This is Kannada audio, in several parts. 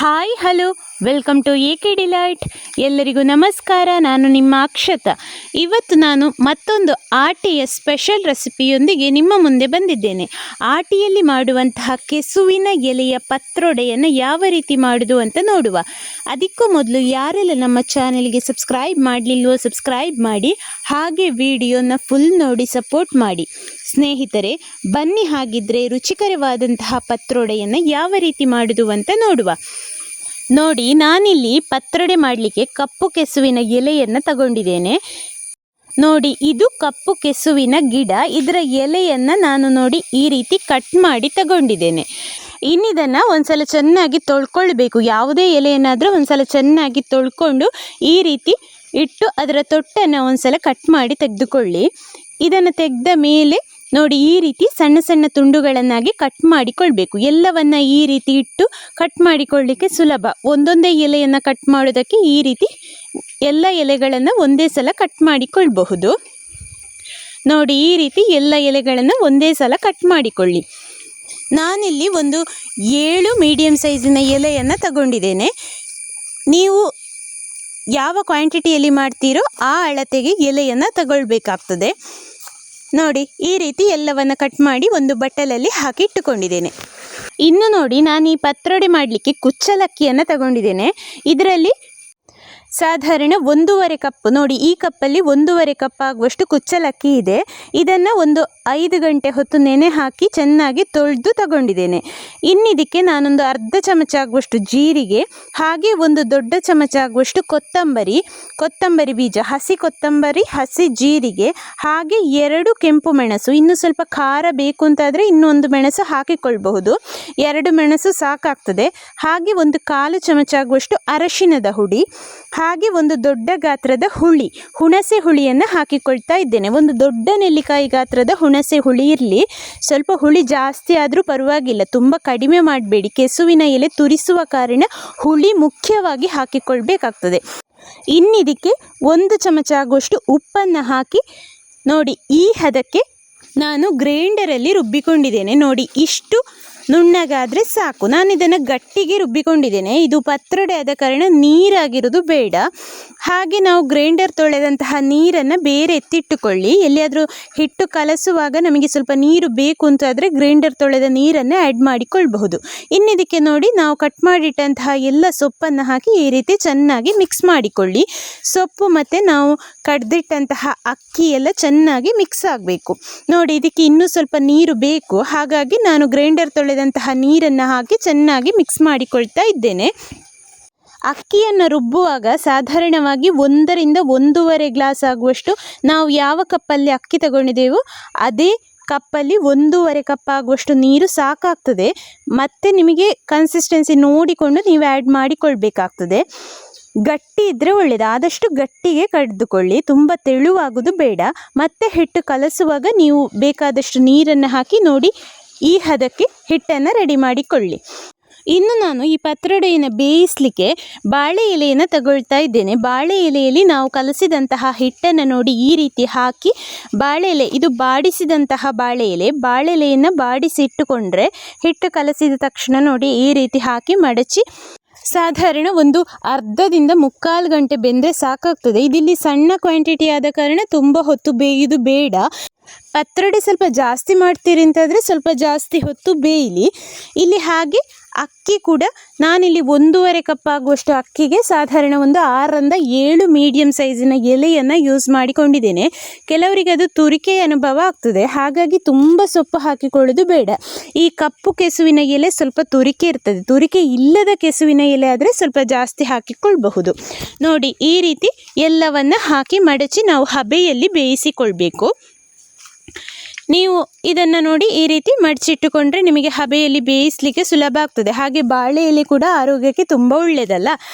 Hi hello welcome to AK Delight. ಎಲ್ಲರಿಗೂ ನಮಸ್ಕಾರ. ನಾನು ನಿಮ್ಮ ಅಕ್ಷತಾ. ಇವತ್ತು ನಾನು ಮತ್ತೊಂದು ಆಟಿಯ ಸ್ಪೆಷಲ್ ರೆಸಿಪಿಯೊಂದಿಗೆ ನಿಮ್ಮ ಮುಂದೆ ಬಂದಿದ್ದೇನೆ. ಆಟಿಯಲ್ಲಿ ಮಾಡುವಂತಹ ಕೆಸುವಿನ ಎಲೆಯ ಪತ್ರೊಡೆಯನ್ನು ಯಾವ ರೀತಿ ಮಾಡೋದು ಅಂತ ನೋಡುವ. ಅದಕ್ಕೂ ಮೊದಲು ಯಾರೆಲ್ಲ ನಮ್ಮ ಚಾನೆಲ್ಗೆ ಸಬ್ಸ್ಕ್ರೈಬ್ ಮಾಡಲಿಲ್ವೋ ಸಬ್ಸ್ಕ್ರೈಬ್ ಮಾಡಿ, ಹಾಗೆ ವಿಡಿಯೋನ ಫುಲ್ ನೋಡಿ ಸಪೋರ್ಟ್ ಮಾಡಿ. ಸ್ನೇಹಿತರೆ, ಬನ್ನಿ ಹಾಗಿದ್ರೆ ರುಚಿಕರವಾದಂತಹ ಪತ್ರೊಡೆಯನ್ನು ಯಾವ ರೀತಿ ಮಾಡೋದು ಅಂತ ನೋಡುವ. ನೋಡಿ, ನಾನಿಲ್ಲಿ ಪತ್ರೊಡೆ ಮಾಡಲಿಕ್ಕೆ ಕಪ್ಪು ಕೆಸುವಿನ ಎಲೆಯನ್ನು ತಗೊಂಡಿದ್ದೇನೆ. ನೋಡಿ, ಇದು ಕಪ್ಪು ಕೆಸುವಿನ ಗಿಡ. ಇದರ ಎಲೆಯನ್ನು ನಾನು ನೋಡಿ ಈ ರೀತಿ ಕಟ್ ಮಾಡಿ ತಗೊಂಡಿದ್ದೇನೆ. ಇನ್ನಿದನ್ನು ಒಂದ್ಸಲ ಚೆನ್ನಾಗಿ ತೊಳ್ಕೊಳ್ಬೇಕು. ಯಾವುದೇ ಎಲೆಯನ್ನಾದರೂ ಒಂದ್ಸಲ ಚೆನ್ನಾಗಿ ತೊಳ್ಕೊಂಡು ಈ ರೀತಿ ಇಟ್ಟು ಅದರ ತೊಟ್ಟನ್ನು ಒಂದ್ಸಲ ಕಟ್ ಮಾಡಿ ತೆಗೆದುಕೊಳ್ಳಿ. ಇದನ್ನು ತೆಗೆದ ಮೇಲೆ ನೋಡಿ ಈ ರೀತಿ ಸಣ್ಣ ಸಣ್ಣ ತುಂಡುಗಳನ್ನಾಗಿ ಕಟ್ ಮಾಡಿಕೊಳ್ಬೇಕು. ಎಲ್ಲವನ್ನ ಈ ರೀತಿ ಇಟ್ಟು ಕಟ್ ಮಾಡಿಕೊಳ್ಳಿಕ್ಕೆ ಸುಲಭ. ಒಂದೊಂದೇ ಎಲೆಯನ್ನು ಕಟ್ ಮಾಡೋದಕ್ಕೆ ಈ ರೀತಿ ಎಲ್ಲ ಎಲೆಗಳನ್ನು ಒಂದೇ ಸಲ ಕಟ್ ಮಾಡಿಕೊಳ್ಬಹುದು. ನೋಡಿ, ಈ ರೀತಿ ಎಲ್ಲ ಎಲೆಗಳನ್ನು ಒಂದೇ ಸಲ ಕಟ್ ಮಾಡಿಕೊಳ್ಳಿ. ನಾನಿಲ್ಲಿ ಒಂದು 7 ಮೀಡಿಯಮ್ ಸೈಜಿನ ಎಲೆಯನ್ನು ತಗೊಂಡಿದ್ದೇನೆ. ನೀವು ಯಾವ ಕ್ವಾಂಟಿಟಿಯಲ್ಲಿ ಮಾಡ್ತೀರೋ ಆ ಅಳತೆಗೆ ಎಲೆಯನ್ನು ತಗೊಳ್ಬೇಕಾಗ್ತದೆ. ನೋಡಿ, ಈ ರೀತಿ ಎಲ್ಲವನ್ನು ಕಟ್ ಮಾಡಿ ಒಂದು ಬಟ್ಟಲಲ್ಲಿ ಹಾಕಿ ಇಟ್ಟುಕೊಂಡಿದ್ದೇನೆ. ಇನ್ನು ನೋಡಿ, ನಾನು ಈ ಪತ್ರೊಡೆ ಮಾಡಲಿಕ್ಕೆ ಕುಚ್ಚಲಕ್ಕಿಯನ್ನು ತಗೊಂಡಿದ್ದೇನೆ. ಇದರಲ್ಲಿ ಸಾಧಾರಣ 1.5 ಕಪ್, ನೋಡಿ ಈ ಕಪ್ಪಲ್ಲಿ 1.5 ಕಪ್ ಆಗುವಷ್ಟು ಕುಚ್ಚಲಕ್ಕಿ ಇದೆ. ಇದನ್ನು ಒಂದು 5 ಗಂಟೆ ಹೊತ್ತು ನೆನೆ ಹಾಕಿ ಚೆನ್ನಾಗಿ ತೊಳೆದು ತಗೊಂಡಿದ್ದೇನೆ. ಇನ್ನಿದಕ್ಕೆ ನಾನೊಂದು ಅರ್ಧ ಚಮಚ ಆಗುವಷ್ಟು ಜೀರಿಗೆ, ಹಾಗೆ ಒಂದು ದೊಡ್ಡ ಚಮಚ ಆಗುವಷ್ಟು ಕೊತ್ತಂಬರಿ ಬೀಜ, ಹಸಿ ಕೊತ್ತಂಬರಿ, ಹಸಿ ಜೀರಿಗೆ, ಹಾಗೆ 2 ಕೆಂಪು ಮೆಣಸು. ಇನ್ನು ಸ್ವಲ್ಪ ಖಾರ ಬೇಕು ಅಂತಾದರೆ ಇನ್ನೊಂದು ಮೆಣಸು ಹಾಕಿಕೊಳ್ಬಹುದು. 2 ಮೆಣಸು ಸಾಕಾಗ್ತದೆ. ಹಾಗೆ ಒಂದು 1/4 ಚಮಚ ಆಗುವಷ್ಟು ಅರಶಿನದ ಹುಡಿ, ಹಾಗೆ ಒಂದು ದೊಡ್ಡ ಗಾತ್ರದ ಹುಣಸೆ ಹುಳಿಯನ್ನು ಹಾಕಿಕೊಳ್ತಾ ಇದ್ದೇನೆ. ಒಂದು ದೊಡ್ಡ ನೆಲ್ಲಿಕಾಯಿ ಗಾತ್ರದ ಹುಣಸೆ ಹುಳಿ ಇರಲಿ. ಸ್ವಲ್ಪ ಹುಳಿ ಜಾಸ್ತಿ ಆದರೂ ಪರವಾಗಿಲ್ಲ, ತುಂಬ ಕಡಿಮೆ ಮಾಡಬೇಡಿ. ಕೆಸುವಿನ ಎಲೆ ತುರಿಸುವ ಕಾರಣ ಹುಳಿ ಮುಖ್ಯವಾಗಿ ಹಾಕಿಕೊಳ್ಬೇಕಾಗ್ತದೆ. ಇನ್ನಿದಕ್ಕೆ 1 ಚಮಚ ಆಗುವಷ್ಟು ಉಪ್ಪನ್ನು ಹಾಕಿ ನೋಡಿ ಈ ಹದಕ್ಕೆ ನಾನು ಗ್ರೈಂಡರಲ್ಲಿ ರುಬ್ಬಿಕೊಂಡಿದ್ದೇನೆ. ನೋಡಿ, ಇಷ್ಟು ನುಣ್ಣಗಾದರೆ ಸಾಕು. ನಾನು ಇದನ್ನು ಗಟ್ಟಿಗೆ ರುಬ್ಬಿಕೊಂಡಿದ್ದೇನೆ. ಇದು ಪತ್ರೊಡೆ ಆದ ಕಾರಣ ನೀರಾಗಿರೋದು ಬೇಡ. ಹಾಗೆ ನಾವು ಗ್ರೈಂಡರ್ ತೊಳೆದಂತಹ ನೀರನ್ನು ಬೇರೆ ಎತ್ತಿಟ್ಟುಕೊಳ್ಳಿ. ಎಲ್ಲಿಯಾದರೂ ಹಿಟ್ಟು ಕಲಸುವಾಗ ನಮಗೆ ಸ್ವಲ್ಪ ನೀರು ಬೇಕು ಅಂತಾದರೆ ಗ್ರೈಂಡರ್ ತೊಳೆದ ನೀರನ್ನು ಆ್ಯಡ್ ಮಾಡಿಕೊಳ್ಬಹುದು. ಇನ್ನಿದಕ್ಕೆ ನೋಡಿ, ನಾವು ಕಟ್ ಮಾಡಿಟ್ಟಂತಹ ಎಲ್ಲ ಸೊಪ್ಪನ್ನು ಹಾಕಿ ಈ ರೀತಿ ಚೆನ್ನಾಗಿ ಮಿಕ್ಸ್ ಮಾಡಿಕೊಳ್ಳಿ. ಸೊಪ್ಪು ಮತ್ತು ನಾವು ಕಡ್ದಿಟ್ಟಂತಹ ಅಕ್ಕಿ ಎಲ್ಲ ಚೆನ್ನಾಗಿ ಮಿಕ್ಸ್ ಆಗಬೇಕು. ನೋಡಿ, ಇದಕ್ಕೆ ಇನ್ನೂ ಸ್ವಲ್ಪ ನೀರು ಬೇಕು. ಹಾಗಾಗಿ ನಾನು ಗ್ರೈಂಡರ್ ತೊಳೆದಂತಹ ನೀರನ್ನು ಹಾಕಿ ಚೆನ್ನಾಗಿ ಮಿಕ್ಸ್ ಮಾಡಿಕೊಳ್ತಾ ಇದ್ದೇನೆ. ಅಕ್ಕಿಯನ್ನು ರುಬ್ಬುವಾಗ ಸಾಧಾರಣವಾಗಿ 1ರಿಂದ 1.5 ಗ್ಲಾಸ್ ಆಗುವಷ್ಟು ನಾವು ಯಾವ ಕಪ್ಪಲ್ಲಿ ಅಕ್ಕಿ ತಗೊಂಡಿದ್ದೇವೋ ಅದೇ ಕಪ್ಪಲ್ಲಿ 1.5 ಕಪ್ ಆಗುವಷ್ಟು ನೀರು ಸಾಕಾಗ್ತದೆ. ಮತ್ತು ನಿಮಗೆ ಕನ್ಸಿಸ್ಟೆನ್ಸಿ ನೋಡಿಕೊಂಡು ನೀವು ಆ್ಯಡ್ ಮಾಡಿಕೊಳ್ಬೇಕಾಗ್ತದೆ. ಗಟ್ಟಿ ಇದ್ದರೆ ಒಳ್ಳೆಯದು. ಆದಷ್ಟು ಗಟ್ಟಿಗೆ ಕಡಿದುಕೊಳ್ಳಿ, ತುಂಬ ತೆಳುವಾಗೋದು ಬೇಡ. ಮತ್ತು ಹಿಟ್ಟು ಕಲಸುವಾಗ ನೀವು ಬೇಕಾದಷ್ಟು ನೀರನ್ನು ಹಾಕಿ ನೋಡಿ ಈ ಹದಕ್ಕೆ ಹಿಟ್ಟನ್ನು ರೆಡಿ ಮಾಡಿಕೊಳ್ಳಿ. ಇನ್ನು ನಾನು ಈ ಪತ್ರೊಡೆಯನ್ನು ಬೇಯಿಸಲಿಕ್ಕೆ ಬಾಳೆ ಎಲೆಯನ್ನು ತಗೊಳ್ತಾ ಇದ್ದೇನೆ. ಬಾಳೆ ಎಲೆಯಲ್ಲಿ ನಾವು ಕಲಸಿದಂತಹ ಹಿಟ್ಟನ್ನು ನೋಡಿ ಈ ರೀತಿ ಹಾಕಿ, ಬಾಳೆ ಎಲೆ ಇದು ಬಾಡಿಸಿದಂತಹ ಬಾಳೆ ಎಲೆಯನ್ನು ಬಾಡಿಸಿ ಇಟ್ಟುಕೊಂಡ್ರೆ ಹಿಟ್ಟು ಕಲಸಿದ ತಕ್ಷಣ ನೋಡಿ ಈ ರೀತಿ ಹಾಕಿ ಮಡಚಿ ಸಾಧಾರಣ ಒಂದು ಅರ್ಧದಿಂದ 3/4 ಗಂಟೆ ಬೆಂದರೆ ಸಾಕಾಗ್ತದೆ. ಇದಿಲ್ಲಿ ಸಣ್ಣ ಕ್ವಾಂಟಿಟಿ ಆದ ಕಾರಣ ತುಂಬ ಹೊತ್ತು ಬೇಯೋದು ಬೇಡ. ಪತ್ರೊಡೆ ಸ್ವಲ್ಪ ಜಾಸ್ತಿ ಮಾಡ್ತೀರಿ ಅಂತಾದರೆ ಸ್ವಲ್ಪ ಜಾಸ್ತಿ ಹೊತ್ತು ಬೇಯಲಿ. ಇಲ್ಲಿ ಹಾಗೆ ಅಕ್ಕಿ ಕೂಡ ನಾನಿಲ್ಲಿ 1.5 ಕಪ್ ಆಗುವಷ್ಟು ಅಕ್ಕಿಗೆ ಸಾಧಾರಣ ಒಂದು 6ರಿಂದ 7 ಮೀಡಿಯಮ್ ಸೈಜಿನ ಎಲೆಯನ್ನು ಯೂಸ್ ಮಾಡಿಕೊಂಡಿದ್ದೇನೆ. ಕೆಲವರಿಗೆ ಅದು ತುರಿಕೆ ಅನುಭವ ಆಗ್ತದೆ, ಹಾಗಾಗಿ ತುಂಬ ಸೊಪ್ಪು ಹಾಕಿಕೊಳ್ಳೋದು ಬೇಡ. ಈ ಕಪ್ಪು ಕೆಸುವಿನ ಎಲೆ ಸ್ವಲ್ಪ ತುರಿಕೆ ಇರ್ತದೆ. ತುರಿಕೆ ಇಲ್ಲದ ಕೆಸುವಿನ ಎಲೆ ಆದರೆ ಸ್ವಲ್ಪ ಜಾಸ್ತಿ ಹಾಕಿಕೊಳ್ಬಹುದು. ನೋಡಿ, ಈ ರೀತಿ ಎಲ್ಲವನ್ನು ಹಾಕಿ ಮಡಚಿ ನಾವು ಹಬೆಯಲ್ಲಿ ಬೇಯಿಸಿಕೊಳ್ಬೇಕು. ನೀವು ಇದನ್ನು ನೋಡಿ ಈ ರೀತಿ ಮಡಚಿಟ್ಟುಕೊಂಡ್ರೆ ನಿಮಗೆ ಹಬೆಯಲ್ಲಿ ಬೇಯಿಸಲಿಕ್ಕೆ ಸುಲಭ ಆಗ್ತದೆ. ಹಾಗೆ ಬಾಳೆ ಎಲೆ ಕೂಡ ಆರೋಗ್ಯಕ್ಕೆ ತುಂಬ ಒಳ್ಳೆಯದಲ್ಲ.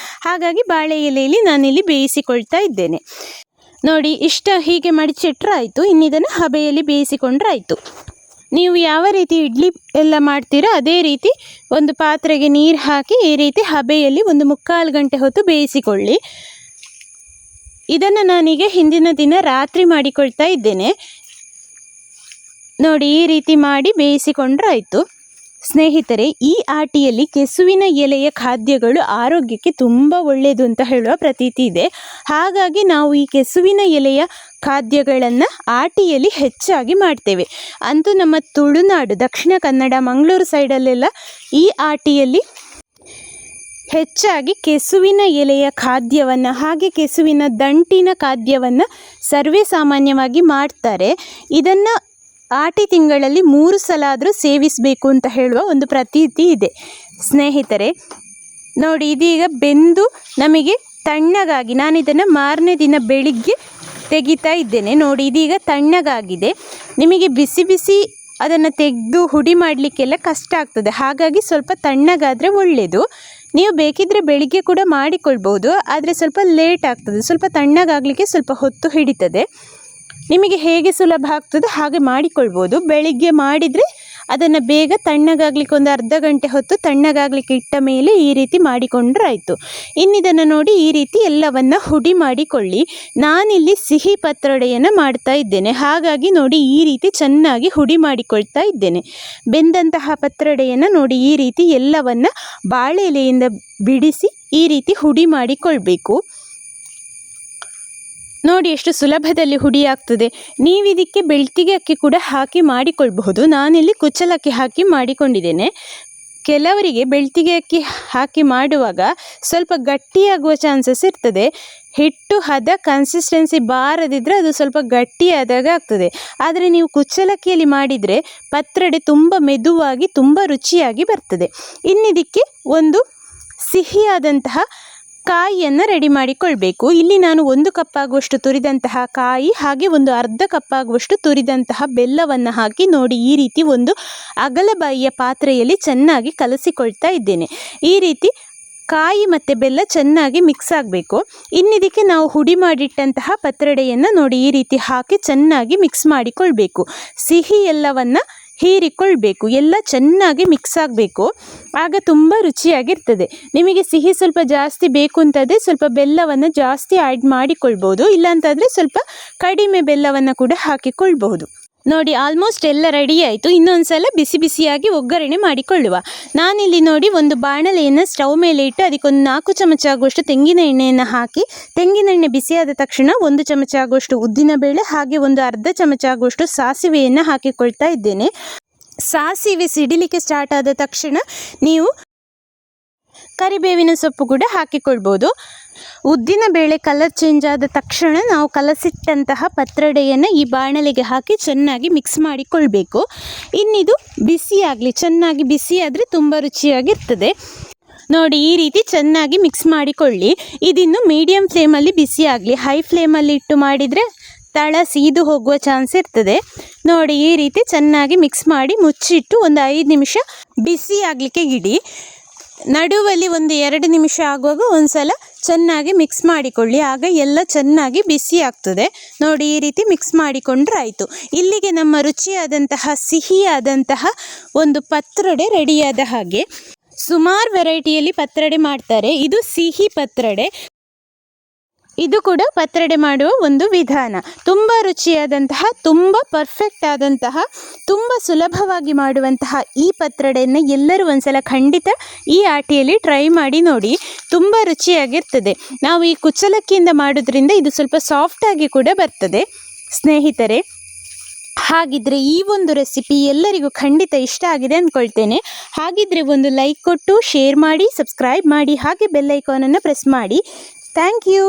ಹಾಗಾಗಿ ಬಾಳೆ ಎಲೆಯಲ್ಲಿ ನಾನಿಲ್ಲಿ ಬೇಯಿಸಿಕೊಳ್ತಾ ಇದ್ದೇನೆ. ನೋಡಿ, ಹೀಗೆ ಮಡಚಿಟ್ರೆ ಆಯಿತು. ಇನ್ನಿದನ್ನು ಹಬೆಯಲ್ಲಿ ಬೇಯಿಸಿಕೊಂಡ್ರೆ ಆಯಿತು. ನೀವು ಯಾವ ರೀತಿ ಇಡ್ಲಿ ಎಲ್ಲ ಮಾಡ್ತೀರೋ ಅದೇ ರೀತಿ ಒಂದು ಪಾತ್ರೆಗೆ ನೀರು ಹಾಕಿ ಈ ರೀತಿ ಹಬೆಯಲ್ಲಿ ಒಂದು 3/4 ಗಂಟೆ ಹೊತ್ತು ಬೇಯಿಸಿಕೊಳ್ಳಿ. ಇದನ್ನು ನಾನೀಗ ಹಿಂದಿನ ದಿನ ರಾತ್ರಿ ಮಾಡಿಕೊಳ್ತಾ ಇದ್ದೇನೆ. ನೋಡಿ, ಈ ರೀತಿ ಮಾಡಿ ಬೇಯಿಸಿಕೊಂಡ್ರೆ ಆಯಿತು. ಸ್ನೇಹಿತರೆ, ಈ ಆಟಿಯಲ್ಲಿ ಕೆಸುವಿನ ಎಲೆಯ ಖಾದ್ಯಗಳು ಆರೋಗ್ಯಕ್ಕೆ ತುಂಬ ಒಳ್ಳೆಯದು ಅಂತ ಹೇಳುವ ಪ್ರತೀತಿ ಇದೆ. ಹಾಗಾಗಿ ನಾವು ಈ ಕೆಸುವಿನ ಎಲೆಯ ಖಾದ್ಯಗಳನ್ನು ಆಟಿಯಲ್ಲಿ ಹೆಚ್ಚಾಗಿ ಮಾಡ್ತೇವೆ. ಅಂತೂ ನಮ್ಮ ತುಳುನಾಡು, ದಕ್ಷಿಣ ಕನ್ನಡ, ಮಂಗಳೂರು ಸೈಡಲ್ಲೆಲ್ಲ ಈ ಆಟಿಯಲ್ಲಿ ಹೆಚ್ಚಾಗಿ ಕೆಸುವಿನ ಎಲೆಯ ಖಾದ್ಯವನ್ನು ಹಾಗೆ ಕೆಸುವಿನ ದಂಟಿನ ಖಾದ್ಯವನ್ನು ಸರ್ವೇ ಸಾಮಾನ್ಯವಾಗಿ ಮಾಡ್ತಾರೆ. ಇದನ್ನು ಆಟಿ ತಿಂಗಳಲ್ಲಿ 3 ಸಲ ಆದರೂ ಸೇವಿಸಬೇಕು ಅಂತ ಹೇಳುವ ಒಂದು ಪ್ರತೀತಿ ಇದೆ. ಸ್ನೇಹಿತರೆ ನೋಡಿ, ಇದೀಗ ಬೆಂದು ನಮಗೆ ತಣ್ಣಗಾಗಿ, ನಾನು ಇದನ್ನು ಮಾರನೇ ದಿನ ಬೆಳಿಗ್ಗೆ ತೆಗಿತಾ ಇದ್ದೇನೆ. ನೋಡಿ, ಇದೀಗ ತಣ್ಣಗಾಗಿದೆ. ನಿಮಗೆ ಬಿಸಿ ಬಿಸಿ ಅದನ್ನು ತೆಗೆದು ಹುಡಿ ಮಾಡಲಿಕ್ಕೆಲ್ಲ ಕಷ್ಟ ಆಗ್ತದೆ. ಹಾಗಾಗಿ ಸ್ವಲ್ಪ ತಣ್ಣಗಾದರೆ ಒಳ್ಳೆಯದು. ನೀವು ಬೇಕಿದ್ದರೆ ಬೆಳಿಗ್ಗೆ ಕೂಡ ಮಾಡಿಕೊಳ್ಬೋದು, ಆದರೆ ಸ್ವಲ್ಪ ಲೇಟ್ ಆಗ್ತದೆ. ಸ್ವಲ್ಪ ತಣ್ಣಗಾಗಲಿಕ್ಕೆ ಸ್ವಲ್ಪ ಹೊತ್ತು ಹಿಡಿತದೆ. ನಿಮಗೆ ಹೇಗೆ ಸುಲಭ ಆಗ್ತದೆ ಹಾಗೆ ಮಾಡಿಕೊಳ್ಬೋದು. ಬೆಳಿಗ್ಗೆ ಮಾಡಿದರೆ ಅದನ್ನು ಬೇಗ ತಣ್ಣಗಾಗಲಿಕ್ಕೆ ಒಂದು ಅರ್ಧ ಗಂಟೆ ಹೊತ್ತು ತಣ್ಣಗಾಗಲಿಕ್ಕೆ ಇಟ್ಟ ಮೇಲೆ ಈ ರೀತಿ ಮಾಡಿಕೊಂಡ್ರೆ ಆಯಿತು. ಇನ್ನಿದನ್ನು ನೋಡಿ, ಈ ರೀತಿ ಎಲ್ಲವನ್ನು ಹುಡಿ ಮಾಡಿಕೊಳ್ಳಿ. ನಾನಿಲ್ಲಿ ಸಿಹಿ ಪತ್ರೊಡೆಯನ್ನು ಮಾಡ್ತಾ ಇದ್ದೇನೆ. ಹಾಗಾಗಿ ನೋಡಿ, ಈ ರೀತಿ ಚೆನ್ನಾಗಿ ಹುಡಿ ಮಾಡಿಕೊಳ್ತಾ ಇದ್ದೇನೆ. ಬೆಂದಂತಹ ಪತ್ರೊಡೆಯನ್ನು ನೋಡಿ, ಈ ರೀತಿ ಎಲ್ಲವನ್ನು ಬಾಳೆ ಎಲೆಯಿಂದ ಬಿಡಿಸಿ ಈ ರೀತಿ ಹುಡಿ ಮಾಡಿಕೊಳ್ಬೇಕು. ನೋಡಿ ಎಷ್ಟು ಸುಲಭದಲ್ಲಿ ಹುಡಿ ಆಗ್ತದೆ. ನೀವು ಇದಕ್ಕೆ ಬೆಳ್ತಿಗೆ ಅಕ್ಕಿ ಕೂಡ ಹಾಕಿ ಮಾಡಿಕೊಳ್ಬಹುದು. ನಾನಿಲ್ಲಿ ಕುಚ್ಚಲಕ್ಕಿ ಹಾಕಿ ಮಾಡಿಕೊಂಡಿದ್ದೇನೆ. ಕೆಲವರಿಗೆ ಬೆಳ್ತಿಗೆ ಅಕ್ಕಿ ಹಾಕಿ ಮಾಡುವಾಗ ಸ್ವಲ್ಪ ಗಟ್ಟಿಯಾಗುವ ಚಾನ್ಸಸ್ ಇರ್ತದೆ. ಹಿಟ್ಟು ಹದ ಕನ್ಸಿಸ್ಟೆನ್ಸಿ ಬಾರದಿದ್ದರೆ ಅದು ಸ್ವಲ್ಪ ಗಟ್ಟಿಯಾದಾಗ ಆಗ್ತದೆ. ಆದರೆ ನೀವು ಕುಚ್ಚಲಕ್ಕಿಯಲ್ಲಿ ಮಾಡಿದರೆ ಪತ್ರೊಡೆ ತುಂಬ ಮೆದುವಾಗಿ ತುಂಬ ರುಚಿಯಾಗಿ ಬರ್ತದೆ. ಇನ್ನಿದಕ್ಕೆ ಒಂದು ಸಿಹಿಯಾದಂತಹ ಕಾಯಿಯನ್ನು ರೆಡಿ ಮಾಡಿಕೊಳ್ಬೇಕು. ಇಲ್ಲಿ ನಾನು 1 ಕಪ್ ಆಗುವಷ್ಟು ತುರಿದಂತಹ ಕಾಯಿ ಹಾಗೆ ಒಂದು ಅರ್ಧ ಕಪ್ ಆಗುವಷ್ಟು ತುರಿದಂತಹ ಬೆಲ್ಲವನ್ನು ಹಾಕಿ ನೋಡಿ, ಈ ರೀತಿ ಒಂದು ಅಗಲಬಾಯಿಯ ಪಾತ್ರೆಯಲ್ಲಿ ಚೆನ್ನಾಗಿ ಕಲಸಿಕೊಳ್ತಾ ಇದ್ದೇನೆ. ಈ ರೀತಿ ಕಾಯಿ ಮತ್ತು ಬೆಲ್ಲ ಚೆನ್ನಾಗಿ ಮಿಕ್ಸ್ ಆಗಬೇಕು. ಇನ್ನಿದಕ್ಕೆ ನಾವು ಹುಡಿ ಮಾಡಿಟ್ಟಂತಹ ಪತ್ರೊಡೆಯನ್ನು ನೋಡಿ, ಈ ರೀತಿ ಹಾಕಿ ಚೆನ್ನಾಗಿ ಮಿಕ್ಸ್ ಮಾಡಿಕೊಳ್ಬೇಕು. ಸಿಹಿ ಎಲ್ಲವನ್ನು ಹೀರಿಕೊಳ್ಬೇಕು. ಎಲ್ಲ ಚೆನ್ನಾಗಿ ಮಿಕ್ಸ್ ಆಗಬೇಕು. ಆಗ ತುಂಬ ರುಚಿಯಾಗಿರ್ತದೆ. ನಿಮಗೆ ಸಿಹಿ ಸ್ವಲ್ಪ ಜಾಸ್ತಿ ಬೇಕು ಅಂತಂದರೆ ಸ್ವಲ್ಪ ಬೆಲ್ಲವನ್ನು ಜಾಸ್ತಿ ಆ್ಯಡ್ ಮಾಡಿಕೊಳ್ಬೋದು. ಇಲ್ಲಾಂತಂದರೆ ಸ್ವಲ್ಪ ಕಡಿಮೆ ಬೆಲ್ಲವನ್ನು ಕೂಡ ಹಾಕಿಕೊಳ್ಬಹುದು. ನೋಡಿ, ಆಲ್ಮೋಸ್ಟ್ ಎಲ್ಲ ರೆಡಿ ಆಯಿತು. ಇನ್ನೊಂದು ಸಲ ಬಿಸಿ ಬಿಸಿಯಾಗಿ ಒಗ್ಗರಣೆ ಮಾಡಿಕೊಳ್ಳುವ. ನಾನಿಲ್ಲಿ ನೋಡಿ ಒಂದು ಬಾಣಲೆಯನ್ನು ಸ್ಟವ್ ಮೇಲೆ ಇಟ್ಟು ಅದಕ್ಕೊಂದು 4 ಚಮಚ ಆಗುವಷ್ಟು ತೆಂಗಿನ ಎಣ್ಣೆಯನ್ನು ಹಾಕಿ, ತೆಂಗಿನ ಎಣ್ಣೆ ಬಿಸಿಯಾದ ತಕ್ಷಣ 1 ಚಮಚ ಆಗುವಷ್ಟು ಉದ್ದಿನಬೇಳೆ ಹಾಗೆ ಒಂದು ಅರ್ಧ ಚಮಚ ಆಗುವಷ್ಟು ಸಾಸಿವೆಯನ್ನು ಹಾಕಿಕೊಳ್ತಾ ಇದ್ದೇನೆ. ಸಾಸಿವೆ ಸಿಡಿಲಿಕ್ಕೆ ಸ್ಟಾರ್ಟ್ ಆದ ತಕ್ಷಣ ನೀವು ಕರಿಬೇವಿನ ಸೊಪ್ಪು ಕೂಡ ಹಾಕಿಕೊಳ್ಬೋದು. ಉದ್ದಿನ ಬೇಳೆ ಕಲರ್ ಚೇಂಜ್ ಆದ ತಕ್ಷಣ ನಾವು ಕಲಸಿಟ್ಟಂತಹ ಪತ್ರೊಡೆಯನ್ನು ಈ ಬಾಣಲೆಗೆ ಹಾಕಿ ಚೆನ್ನಾಗಿ ಮಿಕ್ಸ್ ಮಾಡಿಕೊಳ್ಬೇಕು. ಇನ್ನಿದು ಬಿಸಿಯಾಗಲಿ, ಚೆನ್ನಾಗಿ ಬಿಸಿಯಾದರೆ ತುಂಬ ರುಚಿಯಾಗಿರ್ತದೆ. ನೋಡಿ, ಈ ರೀತಿ ಚೆನ್ನಾಗಿ ಮಿಕ್ಸ್ ಮಾಡಿಕೊಳ್ಳಿ. ಇದಿನ್ನು ಮೀಡಿಯಮ್ ಫ್ಲೇಮಲ್ಲಿ ಬಿಸಿ ಆಗಲಿ. ಹೈ ಫ್ಲೇಮಲ್ಲಿ ಇಟ್ಟು ಮಾಡಿದರೆ ತಳ ಸೀದು ಹೋಗುವ ಚಾನ್ಸ್ ಇರ್ತದೆ. ನೋಡಿ, ಈ ರೀತಿ ಚೆನ್ನಾಗಿ ಮಿಕ್ಸ್ ಮಾಡಿ ಮುಚ್ಚಿಟ್ಟು ಒಂದು 5 ನಿಮಿಷ ಬಿಸಿ ಆಗಲಿಕ್ಕೆ ಇಡಿ. ನಡುವಲ್ಲಿ ಒಂದು 2 ನಿಮಿಷ ಆಗುವಾಗ ಒಂದು ಸಲ ಚೆನ್ನಾಗಿ ಮಿಕ್ಸ್ ಮಾಡಿಕೊಳ್ಳಿ. ಆಗ ಎಲ್ಲ ಚೆನ್ನಾಗಿ ಬಿಸಿ ಆಗ್ತದೆ. ನೋಡಿ, ಈ ರೀತಿ ಮಿಕ್ಸ್ ಮಾಡಿಕೊಂಡ್ರೆ ಆಯಿತು. ಇಲ್ಲಿಗೆ ನಮ್ಮ ರುಚಿಯಾದಂತಹ ಸಿಹಿಯಾದಂತಹ ಒಂದು ಪತ್ರೊಡೆ ರೆಡಿಯಾದ ಹಾಗೆ. ಸುಮಾರು ವೆರೈಟಿಯಲ್ಲಿ ಪತ್ರೊಡೆ ಮಾಡ್ತಾರೆ. ಇದು ಸಿಹಿ ಪತ್ರೊಡೆ. ಇದು ಕೂಡ ಪತ್ರೊಡೆ ಮಾಡುವ ಒಂದು ವಿಧಾನ. ತುಂಬ ರುಚಿಯಾದಂತಹ, ತುಂಬ ಪರ್ಫೆಕ್ಟ್ ಆದಂತಹ, ತುಂಬ ಸುಲಭವಾಗಿ ಮಾಡುವಂತಹ ಈ ಪತ್ರೊಡೆಯನ್ನು ಎಲ್ಲರೂ ಒಂದ್ಸಲ ಖಂಡಿತ ಈ ಆಟಿಯಲ್ಲಿ ಟ್ರೈ ಮಾಡಿ ನೋಡಿ. ತುಂಬ ರುಚಿಯಾಗಿರ್ತದೆ. ನಾವು ಈ ಕುಚ್ಚಲಕ್ಕಿಯಿಂದ ಮಾಡೋದ್ರಿಂದ ಇದು ಸ್ವಲ್ಪ ಸಾಫ್ಟಾಗಿ ಕೂಡ ಬರ್ತದೆ. ಸ್ನೇಹಿತರೆ, ಹಾಗಿದ್ರೆ ಈ ಒಂದು ರೆಸಿಪಿ ಎಲ್ಲರಿಗೂ ಖಂಡಿತ ಇಷ್ಟ ಆಗಿದೆ ಅಂದ್ಕೊಳ್ತೇನೆ. ಹಾಗಿದ್ರೆ ಒಂದು ಲೈಕ್ ಕೊಟ್ಟು ಶೇರ್ ಮಾಡಿ, ಸಬ್ಸ್ಕ್ರೈಬ್ ಮಾಡಿ, ಹಾಗೆ ಬೆಲ್ ಐಕಾನನ್ನು ಪ್ರೆಸ್ ಮಾಡಿ. Thank you.